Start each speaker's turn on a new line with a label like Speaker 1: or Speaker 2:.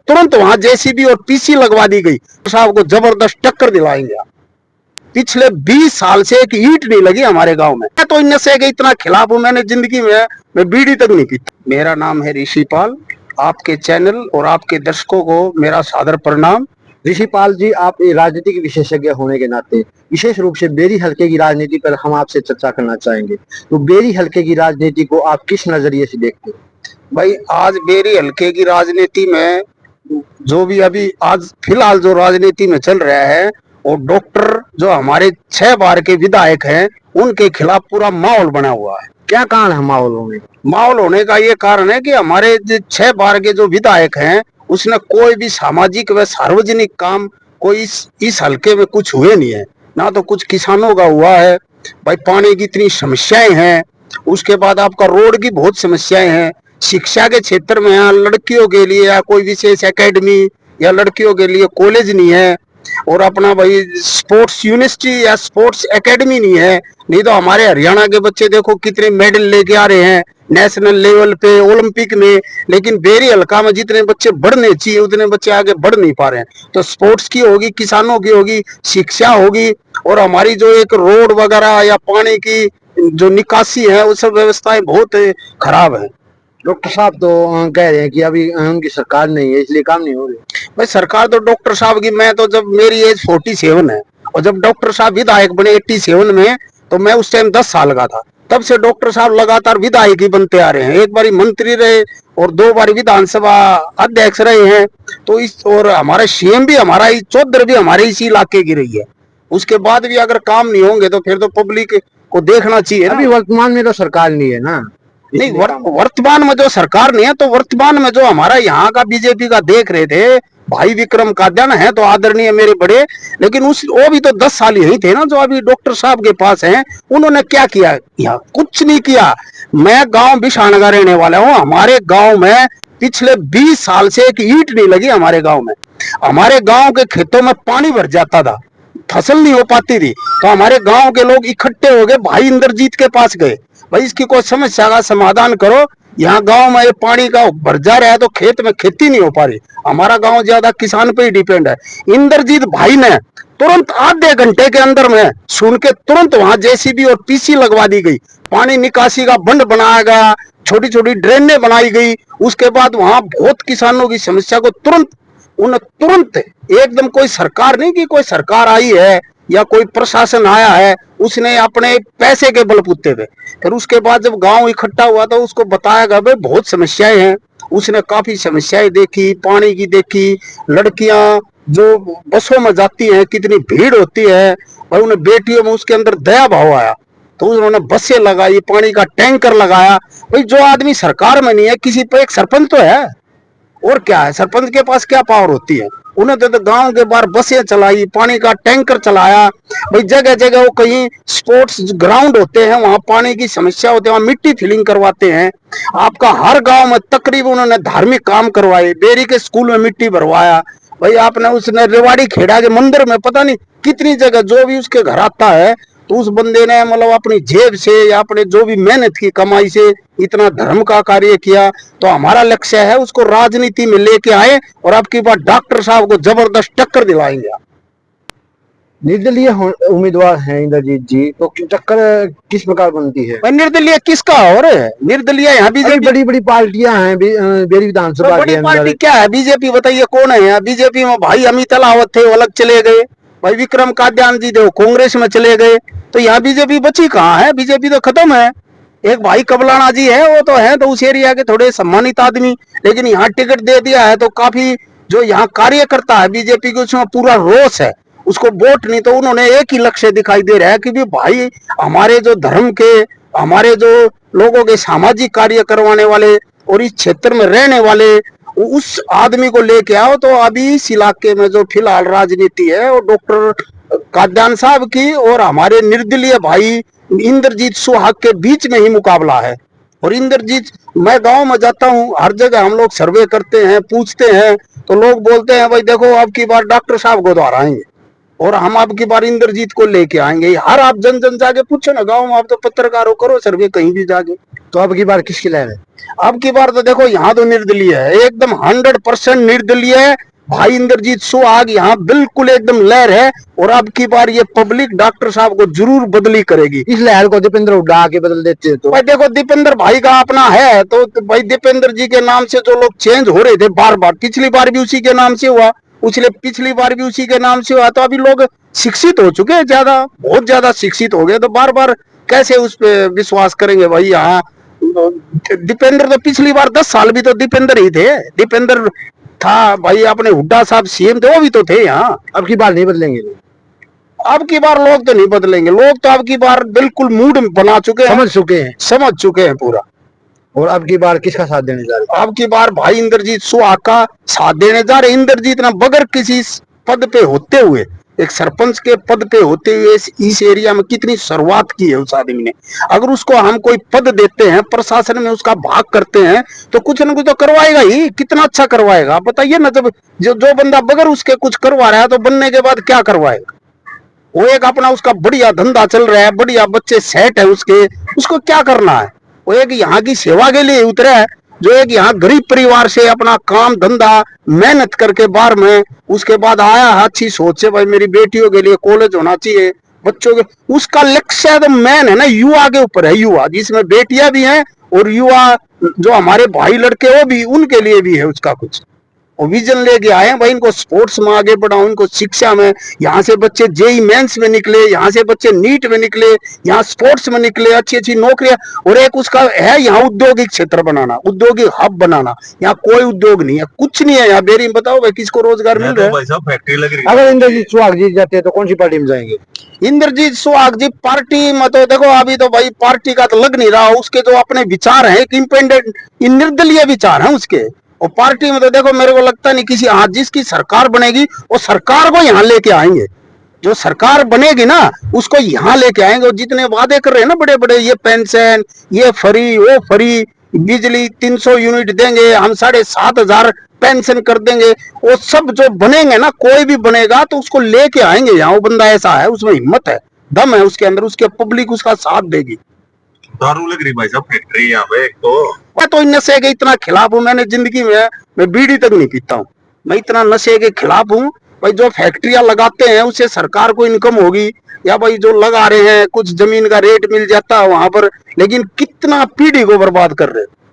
Speaker 1: तुरंत वहां जेसीबी और पीसी लगवा दी गई। साहब को जबरदस्त टक्कर दिलाएंगे। पिछले 20 साल से एक ईंट नहीं लगी हमारे गांव में। मैं तो इन नशे के इतना खिलाफ हूं, मैंने जिंदगी में मैं बीड़ी तक नहीं पीता। मेरा नाम है ऋषिपाल। आपके चैनल और आपके दर्शकों को मेरा सादर प्रणाम।
Speaker 2: ऋषिपाल जी, आप राजनीतिक विशेषज्ञ होने के नाते विशेष रूप से बेरी हलके की राजनीति पर हम आपसे चर्चा करना चाहेंगे। तो बेरी हलके की राजनीति को आप किस नजरिए से देखते हैं?
Speaker 1: भाई, आज बेरी हलके की राजनीति में जो भी अभी आज फिलहाल जो राजनीति में चल रहा है, और डॉक्टर जो हमारे 6 बार के विधायक हैं उनके खिलाफ पूरा माहौल बना हुआ है।
Speaker 2: क्या कारण है माहौल होने
Speaker 1: का ये कारण है कि हमारे 6 बार के जो विधायक हैं उसने कोई भी सामाजिक व सार्वजनिक काम कोई इस हलके में कुछ हुए नहीं है। ना तो कुछ किसानों का हुआ है। भाई, पानी की इतनी समस्याएं हैं, उसके बाद आपका रोड की बहुत समस्याएं हैं। शिक्षा के क्षेत्र में यहाँ लड़कियों के लिए या कोई विशेष एकेडमी या लड़कियों के लिए कॉलेज नहीं है, और अपना भाई स्पोर्ट्स यूनिवर्सिटी या स्पोर्ट्स एकेडमी नहीं है। नहीं तो हमारे हरियाणा के बच्चे देखो कितने मेडल लेके आ रहे हैं नेशनल लेवल पे, ओलंपिक में। लेकिन बेरी हल्का में जितने बच्चे बढ़ने चाहिए उतने बच्चे आगे बढ़ नहीं पा रहे हैं। तो स्पोर्ट्स की होगी, किसानों की होगी, शिक्षा होगी, और हमारी जो एक रोड वगैरह या पानी की जो निकासी है वो सब व्यवस्थाएं बहुत खराब है।
Speaker 2: डॉक्टर साहब तो कह रहे हैं कि अभी उनकी सरकार नहीं है इसलिए काम नहीं हो रहे।
Speaker 1: भाई, सरकार तो डॉक्टर साहब की, मैं तो जब मेरी एज 47 है और जब डॉक्टर साहब विधायक बने 87 में, तो मैं उस टाइम 10 साल का था। तब से डॉक्टर साहब लगातार विधायक ही बनते आ रहे हैं। एक बारी मंत्री रहे और 2 बार विधानसभा अध्यक्ष रहे हैं। तो इस और हमारा सीएम भी हमारा ही, चौधरी भी हमारे इसी इलाके की रही है। उसके बाद भी अगर काम नहीं होंगे तो फिर तो पब्लिक को देखना चाहिए।
Speaker 2: अभी वर्तमान में तो सरकार नहीं है ना।
Speaker 1: नहीं, वर्तमान में जो सरकार नहीं है, तो वर्तमान में जो हमारा यहाँ का बीजेपी का देख रहे थे भाई विक्रम काद्यान है तो आदरणीय मेरे बड़े, लेकिन वो भी तो 10 साल यही थे ना जो अभी डॉक्टर साहब के पास हैं। उन्होंने क्या किया? यहाँ कुछ नहीं किया। मैं गांव बिशान का रहने वाला हूँ। हमारे गांव में पिछले 20 साल से एक ईंट नहीं लगी हमारे गांव में। हमारे गांव के खेतों में पानी भर जाता था, फसल नहीं हो पाती थी। तो हमारे गांव के लोग इकट्ठे हो गए, भाई इंद्रजीत के पास गए, भाई इसकी कोई समस्या का समाधान करो। यहाँ गांव में ये पानी का भर जा रहा है तो खेत में खेती नहीं हो पा रही। हमारा गांव ज्यादा किसान पे ही डिपेंड है। इंद्रजीत भाई ने तुरंत आधे घंटे के अंदर में सुन के तुरंत वहां जेसीबी और पीसी लगवा दी गई। पानी निकासी का बंड बनाया गया, छोटी छोटी ड्रेनें बनाई गई। उसके बाद वहां बहुत किसानों की समस्या को तुरंत एकदम, कोई सरकार नहीं कि कोई सरकार आई है या कोई प्रशासन आया है, उसने अपने पैसे के बलबूते पे। फिर उसके बाद जब गांव इकट्ठा हुआ तो उसको बताया गया भाई बहुत समस्याएं हैं। उसने काफी समस्याएं देखी, पानी की देखी, लड़कियां जो बसों में जाती हैं कितनी भीड़ होती है, और उन्हें बेटियों में उसके अंदर दया भाव आया। तो उन्होंने बसें लगाई, पानी का टैंकर लगाया। भाई, जो आदमी सरकार में नहीं है, किसी पे एक सरपंच तो है, और क्या है, सरपंच के पास क्या पावर होती है? उन्होंने तो गांव के बाहर बसें चलाई, पानी का टैंकर चलाया। भाई, जगह जगह वो कहीं स्पोर्ट्स ग्राउंड होते हैं वहां पानी की समस्या होती है, वहां मिट्टी फिलिंग करवाते हैं। आपका हर गांव में तकरीबन उन्होंने धार्मिक काम करवाए। बेरी के स्कूल में मिट्टी भरवाया। भाई, आपने उसने रेवाड़ी खेड़ा के मंदिर में पता नहीं कितनी जगह, जो भी उसके घर आता है तो उस बंदे ने मतलब अपनी जेब से या अपने जो भी मेहनत की कमाई से इतना धर्म का कार्य किया। तो हमारा लक्ष्य है उसको राजनीति में लेके आए और आपकी बात डॉक्टर साहब को जबरदस्त टक्कर दिलाएंगे।
Speaker 2: निर्दलीय उम्मीदवार हैं इंद्रजीत जी, तो टक्कर किस प्रकार बनती है?
Speaker 1: निर्दलीय किसका? और निर्दलीय यहाँ बीजेपी,
Speaker 2: बड़ी बड़ी पार्टियां हैं बेरी विधानसभा
Speaker 1: के अंदर। पार्टी क्या है बीजेपी? बताइए कौन है यहाँ बीजेपी में? भाई अमित अलावत थे, वो अलग चले गए। भाई विक्रम काद्यान जी थे, कांग्रेस में चले गए। तो यहाँ बीजेपी बची कहाँ है? बीजेपी तो खत्म है। एक भाई कबलाना जी है, वो तो है तो उस एरिया के थोड़े सम्मानित आदमी, लेकिन यहाँ टिकट दे दिया है तो काफी जो यहाँ कार्यकर्ता है बीजेपी के उसमें पूरा रोष है, उसको वोट नहीं। तो उन्होंने एक ही लक्ष्य दिखाई दे रहा है कि भाई हमारे जो धर्म के, हमारे जो लोगों के सामाजिक कार्य करवाने वाले और इस क्षेत्र में रहने वाले उस आदमी को लेके आओ। तो अभी इस इलाके में जो फिलहाल राजनीति है वो डॉक्टर काद्यान साहब की और हमारे निर्दलीय भाई इंद्रजीत सुहाग के बीच में ही मुकाबला है। और इंद्रजीत, मैं गांव में जाता हूं, हर जगह हम लोग सर्वे करते हैं, पूछते हैं, तो लोग बोलते हैं भाई देखो अब की बार डॉक्टर साहब को तो हराएंगे। और हम अब की बार इंद्रजीत को लेके आएंगे। हर आप जन जन जाके पूछो ना गाँव में, आप तो पत्रकार हो, करो सर्वे कहीं भी जाके।
Speaker 2: तो अब की बार किसकी लहर है?
Speaker 1: अब की बार तो देखो यहाँ तो निर्दलीय है, एकदम 100% निर्दलीय है भाई। इंद्रजीत सुहाग यहाँ बिल्कुल एकदम लहर है। और अब की बार ये पब्लिक डॉक्टर साहब को जरूर बदली करेगी।
Speaker 2: इस लहर को दीपेंद्र हुड्डा आके बदल देते हैं तो?
Speaker 1: भाई देखो दीपेंद्र भाई का अपना है, तो भाई दीपेंद्र जी के नाम से जो लोग चेंज हो रहे थे बार बार, पिछली बार भी उसी के नाम से हुआ, पिछली बार भी उसी के नाम से हुआ, तो अभी लोग शिक्षित हो चुके हैं, ज्यादा बहुत ज्यादा शिक्षित हो गए, तो बार बार कैसे उस पर विश्वास करेंगे भाई। यहाँ दीपेंद्र तो पिछली बार 10 साल भी तो दीपेंद्र ही थे, दीपेंद्र था भाई। अपने हुड्डा साहब सीएम थे, वो भी तो थे यहाँ।
Speaker 2: अब की बार नहीं बदलेंगे?
Speaker 1: अब की बार लोग तो नहीं बदलेंगे, लोग तो अब की बार बिल्कुल मूड बना चुके हैं, समझ चुके हैं पूरा।
Speaker 2: और अब की बार किसका साथ देने जा रहे हैं?
Speaker 1: अब की बार भाई इंद्रजीत सुहाग का साथ देने जा रहे। इंद्रजीत ने बगैर किसी पद पे होते हुए, एक सरपंच के पद पे होते हुए इस एरिया में कितनी शुरुआत की है उस आदमी ने। अगर उसको हम कोई पद देते हैं, प्रशासन में उसका भाग करते हैं, तो कुछ ना कुछ तो करवाएगा ही। कितना अच्छा करवाएगा आप बताइए ना। जब जो बंदा बगैर उसके कुछ करवा रहा है, तो बनने के बाद क्या करवाएगा? वो एक अपना उसका बढ़िया धंधा चल रहा है, बढ़िया बच्चे सेट है उसके, उसको क्या करना है? वो एक यहाँ की सेवा के लिए उतरा है, जो एक यहाँ गरीब परिवार से अपना काम धंधा मेहनत करके बाहर में, उसके बाद आया है अच्छी सोच से, भाई मेरी बेटियों के लिए कॉलेज होना चाहिए, बच्चों के, उसका लक्ष्य तो मेन है ना युवा के ऊपर है। युवा जिसमें बेटियां भी हैं और युवा जो हमारे भाई लड़के वो भी, उनके लिए भी है उसका कुछ। वो विजन लेके आए हैं भाई, इनको स्पोर्ट्स में आगे बढ़ाओ, इनको शिक्षा में। यहाँ से बच्चे जेई मेंस में निकले, यहाँ से बच्चे नीट में निकले, यहाँ स्पोर्ट्स में निकले, अच्छी अच्छी नौकरियां। और एक उसका है यहाँ औद्योगिक क्षेत्र बनाना, औद्योगिक हब बनाना। यहाँ कोई उद्योग नहीं है, कुछ नहीं है यहाँ बेरी में। बताओ भाई किसको रोजगार मिल रहा है?
Speaker 3: भाई साहब फैक्ट्री लग रही है।
Speaker 2: अगर इंद्रजीत सुहाग जीत जाते हैं तो कौन सी पार्टी में जाएंगे?
Speaker 1: इंद्रजीत सुहाग जी पार्टी में तो देखो अभी तो भाई पार्टी का तो लग नहीं रहा। उसके जो अपने विचार है, इंडिपेंडेंट निर्दलीय विचार है उसके। और पार्टी में तो देखो मेरे को लगता नहीं किसी, आज जिसकी सरकार बनेगी वो सरकार को यहाँ लेके आएंगे। जो सरकार बनेगी ना उसको यहाँ लेके आएंगे। और जितने वादे कर रहे हैं ना बड़े बड़े, ये पेंशन, ये फ्री, वो फ्री, बिजली 300 यूनिट देंगे, हम 7,500 पेंशन कर देंगे, वो सब जो बनेंगे ना, कोई भी बनेगा तो उसको लेके आएंगे यहाँ। वो बंदा ऐसा है, उसमें हिम्मत है, दम है उसके अंदर, उसके पब्लिक उसका साथ देगी।
Speaker 3: दारू लग रही भाई साहब फैक्ट्री यहाँ पे। एक तो
Speaker 1: मैं तो नशे के इतना खिलाफ हूँ, मैंने जिंदगी में मैं बीड़ी तक नहीं पीता हूँ, मैं इतना नशे के खिलाफ हूँ। भाई जो फैक्ट्रियां लगाते हैं उससे सरकार को इनकम होगी, या भाई जो लगा रहे हैं कुछ जमीन का रेट मिल जाता है वहां पर, लेकिन कितना पीढ़ी को बर्बाद कर रहे हैं।